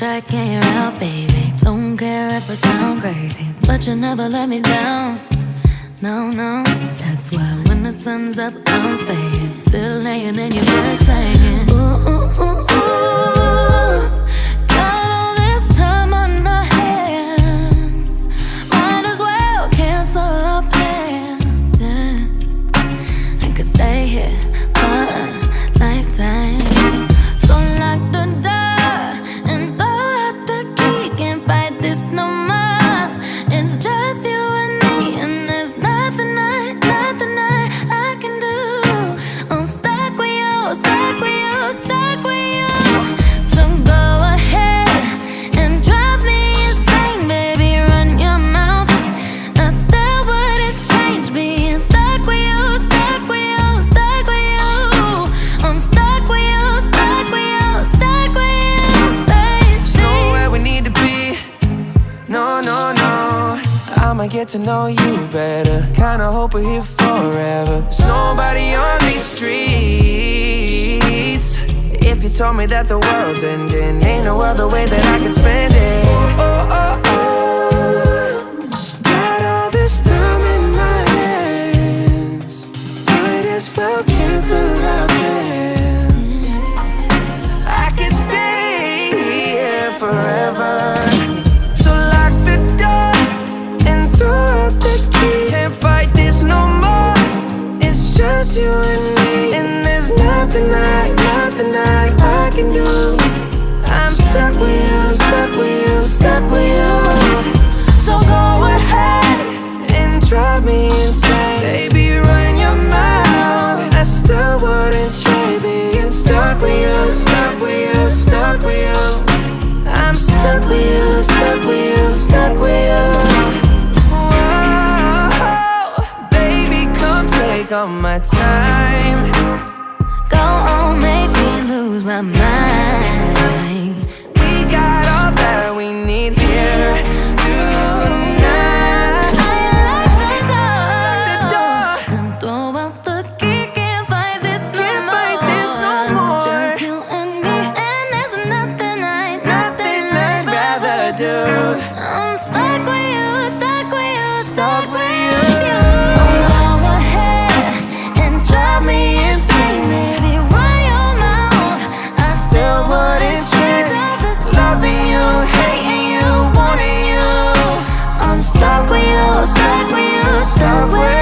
striking you out, baby. Don't care if I sound crazy, but you never let me down. No, no, that's why when the sun's up, I'm staying. Still laying in your bed singing. Ooh, ooh, ooh, ooh. Got all this time on our hands. Might as well cancel our plans, yeah. I could stay here for a lifetime. So lock the door and throw out the key. Can't fight this no more. It's just you and me, and there's nothing I can do. I'm stuck with you, stuck with you, stuck with you. So go ahead and drive me insane, baby. Run your mouth. I still wouldn't change being stuck with you, stuck with you, stuck with you. I'm stuck with you, stuck with you, stuck with you, baby. There's nowhere we need to be. No, no, no. I'ma get to know you better. Kinda hope we're here forever. There's nobody on these streets. If you told me that the world's ending, ain't no other way that I can spend it. Oh, oh, oh, oh. Got all this time in my hands. Might as well cancel our plans. I could stay here forever. So lock the door and throw out the key. Can't fight this no more. It's just you and me, and there's nothing I can do. I'm stuck with you, stuck with you, stuck with you. So go ahead and drive me insane, baby. Run your mouth. I still wouldn't trade being stuck with you, stuck with you, stuck with you. I'm stuck with you, stuck with you, stuck with you. Whoa, baby, come take all my time. Go on, make me lose my mind. We got all that we need here tonight. I The lock door. and throw out the key. Can't fight this no Can't more. fight this no more. It's just you and me, and there's nothing Nothing I'd rather do. I'm stuck with you, stuck with you, Stuck with you. So go ahead and drive me insane, baby. Run your mouth. I still wouldn't change all this Loving you, hating you, wanting you. I'm stuck with you, stuck with you, stuck with